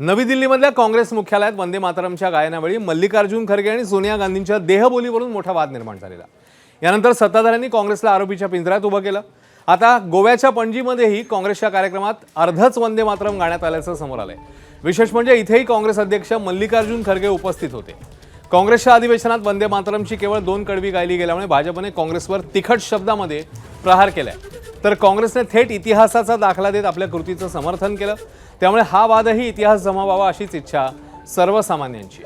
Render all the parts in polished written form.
नवी दिल्लीमधल्या काँग्रेस मुख्यालयात वंदे मातरमच्या गायनावेळी मल्लिकार्जुन खरगे आणि सोनिया गांधींच्या देहबोलीवरून मोठा वाद निर्माण झालेला। यानंतर सत्ताधाऱ्यांनी काँग्रेसला आरोपीच्या पिंजऱ्यात उभं केलं। आता गोव्याच्या पणजीमध्येही काँग्रेसच्या कार्यक्रमात अर्धच वंदे मातरम गाण्यात आल्याचं समोर आलंय। विशेष म्हणजे इथेही काँग्रेस अध्यक्ष मल्लिकार्जुन खरगे उपस्थित होते। काँग्रेसच्या अधिवेशनात वंदे मातरमची केवळ 2 कडवी गायली गेल्यामुळे भाजपने काँग्रेसवर तिखट शब्दामध्ये प्रहार केलाय, तर काँग्रेसने थेट इतिहासाचा दाखला देत आपल्या कृतीचं समर्थन केलं। त्यामुळे हा वादही इतिहास जमावावा अशीच इच्छा सर्वसामान्यांची।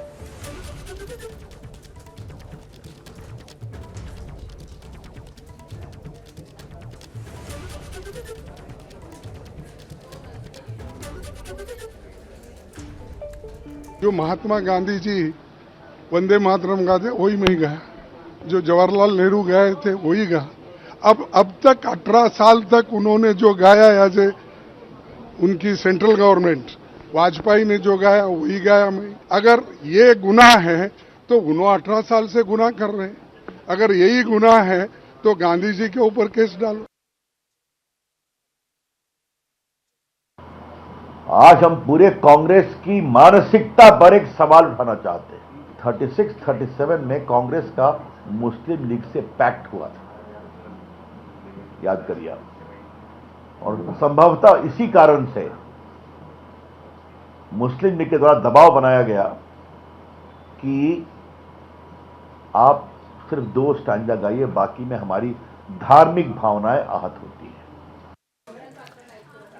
जो महात्मा गांधी जी वंदे मातरम गाते वही मैं गया, जो जवाहरलाल नेहरू गाए थे वही गा। अब तक 18 साल तक उन्होंने जो गाया एज ए उनकी सेंट्रल गवर्नमेंट, वाजपेयी ने जो गाया वही गाया मैं। अगर ये गुनाह है तो उन्होंने 18 साल से गुनाह कर रहे हैं, अगर यही गुनाह है तो गांधी जी के ऊपर केस डालो। आज हम पूरे कांग्रेस की मानसिकता पर एक सवाल उठाना चाहते हैं। 36-37 में कांग्रेस का मुस्लिम लीग से पैक्ट हुआ था, याद करिए आप। और संभवतः इसी कारण से मुस्लिम लीग के द्वारा दबाव बनाया गया कि आप सिर्फ 2 स्टैंजा गाइए, बाकी में हमारी धार्मिक भावनाएं आहत होती है।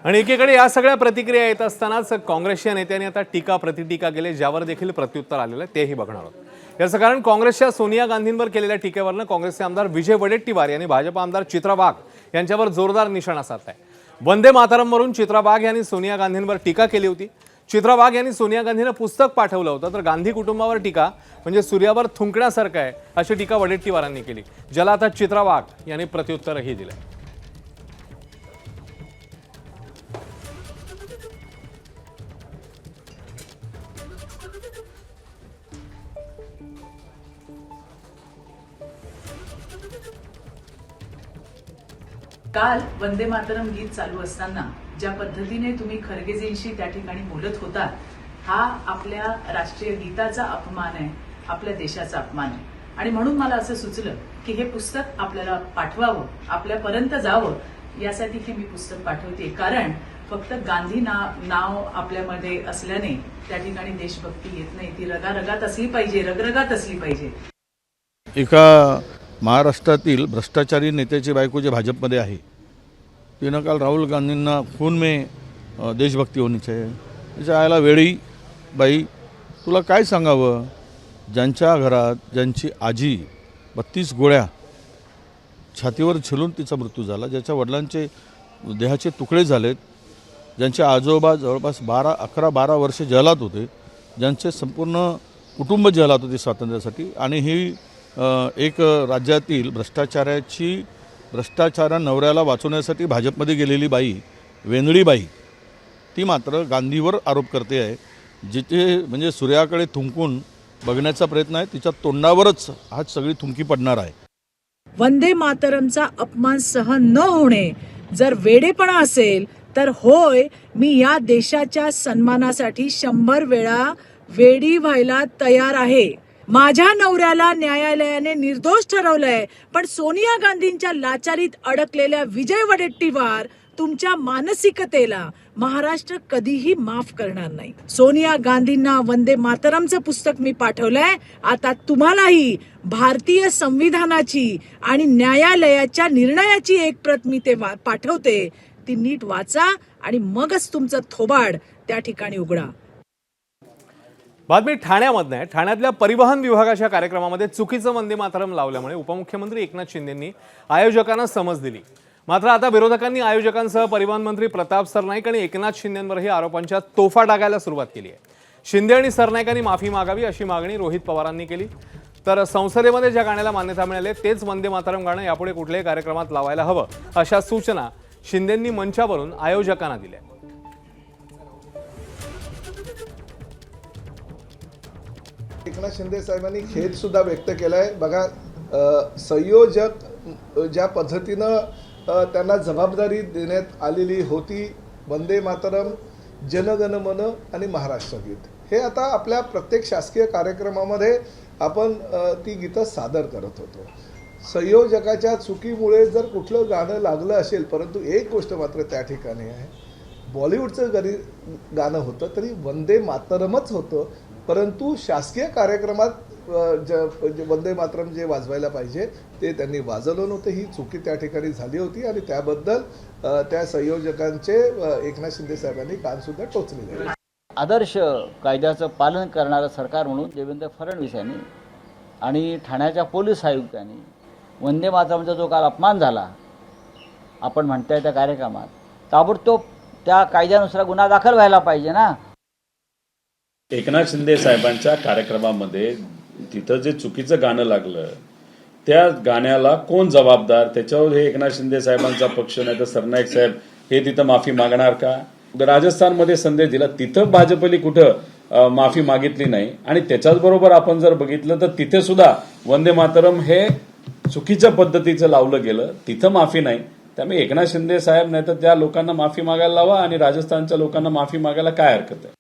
आणि एकीकडे या सगळ्या प्रतिक्रिया येत असतानाच काँग्रेसच्या नेत्यांनी आता टीका प्रतिटीका केले, ज्यावर देखील प्रत्युत्तर आलेलं आहे, तेही बघणार आहोत। याचं कारण काँग्रेसच्या सोनिया गांधींवर केलेल्या टीकेवरनं काँग्रेसचे आमदार विजय वडेट्टीवार यांनी भाजप आमदार चित्रा वाघ यांच्यावर जोरदार निशाणा साधलाय। वंदे मातरमवरून चित्रा वाघ यांनी सोनिया गांधींवर टीका केली होती। चित्रा वाघ यांनी सोनिया गांधींना पुस्तक पाठवलं होतं, तर गांधी कुटुंबावर टीका म्हणजे सूर्यावर थुंकण्यासारखं आहे अशी टीका वडेट्टीवारांनी केली, ज्याला आता चित्रा वाघ यांनी प्रत्युत्तरही दिलं। काल वंदे मातरम गीत चालू असताना ज्या पद्धतीने तुम्ही खरगेजींशी त्या ठिकाणी बोलत होता, हा आपल्या राष्ट्रीय गीताचा अपमान आहे, आपल्या देशाचा अपमान आहे। आणि म्हणून मला असं सुचलं की हे पुस्तक आपल्याला पाठवावं, आपल्यापर्यंत जावं, यासाठी ही मी पुस्तक पाठवते। कारण फक्त गांधी नाव आपल्यामध्ये असल्याने त्या ठिकाणी देशभक्ती येत नाही, ती रगारगात असली पाहिजे, रगरगात असली पाहिजे। एका महाराष्ट्रातील भ्रष्टाचारी नेत्याची बायको जे भाजपमध्ये आहे, तिनं काल राहुल गांधींना खून में देशभक्ती होनी चाहिए, त्याच्या आयला वेळी बाई तुला काय सांगावं, ज्यांच्या घरात ज्यांची आजी 32 गोळ्या छातीवर झेलून तिचा मृत्यू झाला, ज्याच्या वडिलांचे देहाचे तुकडे झालेत, ज्यांचे आजोबा जवळपास 11-12 वर्षे जेलात होते, ज्यांचे संपूर्ण कुटुंब जेलात होते स्वातंत्र्यासाठी, आणि ही एक राज्यातील भ्रष्टाचारा नवऱ्याला वाचवण्यासाठी भाजपमध्ये गेलेली बाई, वेंदळी बाई, ती मात्र गांधीवर आरोप करते आहे। जिथे म्हणजे सूर्याकडे थुंकून बघण्याचा प्रयत्न आहे, तिच्या तोंडावरच आज सगळी थुंकी पडणार आहे। वंदे मातरमचा अपमान सहन न होणे जर वेडेपणा असेल तर होय, मी या देशाच्या सन्मानासाठी 100 वेळा वेडी व्हायला तयार आहे। माझ्या नवऱ्याला न्यायालयाने निर्दोष ठरवलंय, पण सोनिया गांधींच्या लाचारीत अडकलेल्या विजय वडेट्टीवार तुमच्या मानसिकतेला महाराष्ट्र कधीही माफ करणार नाही। सोनिया गांधींना वंदे मातरमचं पुस्तक मी पाठवलंय, आता तुम्हालाही भारतीय संविधानाची आणि न्यायालयाच्या निर्णयाची एक प्रत मी ते पाठवते, ती नीट वाचा आणि मगच तुमचं थोबाड त्या ठिकाणी उघडा। बातमी ठाण्यामधनं आहे। ठाण्यातल्या परिवहन विभागाच्या कार्यक्रमामध्ये चुकीचं वंदे मातरम लावल्यामुळे उपमुख्यमंत्री एकनाथ शिंदेंनी आयोजकांना समज दिली। मात्र आता विरोधकांनी आयोजकांसह परिवहन मंत्री प्रताप सरनाईक आणि एकनाथ शिंदेंवरही आरोपांच्या तोफा डागायला सुरुवात केली आहे। शिंदे आणि सरनाईकांनी माफी मागावी अशी मागणी रोहित पवारांनी केली, तर संसदेमध्ये ज्या गाण्याला मान्यता मिळाली तेच वंदे मातरम गाणं यापुढे कुठल्याही कार्यक्रमात लावायला हवं अशा सूचना शिंदेंनी मंचावरून आयोजकांना दिल्या। एकनाथ शिंदे साहेबांनी खेद सुद्धा व्यक्त केलाय। बघा, संयोजक ज्या पद्धतीनं त्यांना जबाबदारी देण्यात आलेली होती, वंदे मातरम जनगण मन आणि महाराष्ट्र गीत हे आता आपल्या प्रत्येक शासकीय कार्यक्रमामध्ये आपण ती गीतं सादर करत होतो. संयोजकाच्या चुकीमुळे जर कुठलं गाणं लागलं असेल, परंतु एक गोष्ट मात्र त्या ठिकाणी आहे, बॉलिवूडचं जरी गाणं होतं तरी वंदे मातरमच होतं, परंतु शासकीय कार्यक्रमात वंदे मातरम जे वाजवायला पाहिजे ते त्यांनी वाजवलं नव्हतं. ही चुकी त्या ठिकाणी झाली होती आणि त्याबद्दल त्या संयोजकांचे एकनाथ शिंदे साहेबांनी कानसुद्धा टोचलेले आहे. आदर्श कायद्याचं पालन करणारं सरकार म्हणून देवेंद्र फडणवीस यांनी आणि ठाण्याच्या पोलीस आयुक्तांनी वंदे मातरमचा जो काल अपमान झाला आपण म्हणताय त्या कार्यक्रमात, ताबडतोब त्या कायद्यानुसार गुन्हा दाखल व्हायला पाहिजे ना. एकनाथ शिंदे साहेबांच्या कार्यक्रमामध्ये तिथं जे चुकीचं गाणं लागलं त्या गाण्याला कोण जबाबदार, त्याच्यावर हे एकनाथ शिंदे साहेबांचा पक्ष नाही तर सरनाईक साहेब हे तिथं माफी मागणार का? राजस्थानमध्ये संदेश दिला, तिथं भाजपने कुठं माफी मागितली नाही. आणि त्याच्याच बरोबर आपण जर बघितलं तर तिथे सुद्धा वंदे मातरम हे चुकीच्या पद्धतीचं लावलं गेलं, तिथं माफी नाही. त्यामुळे एकनाथ शिंदे साहेब नाही तर त्या लोकांना माफी मागायला लावा आणि राजस्थानच्या लोकांना माफी मागायला काय हरकत आहे.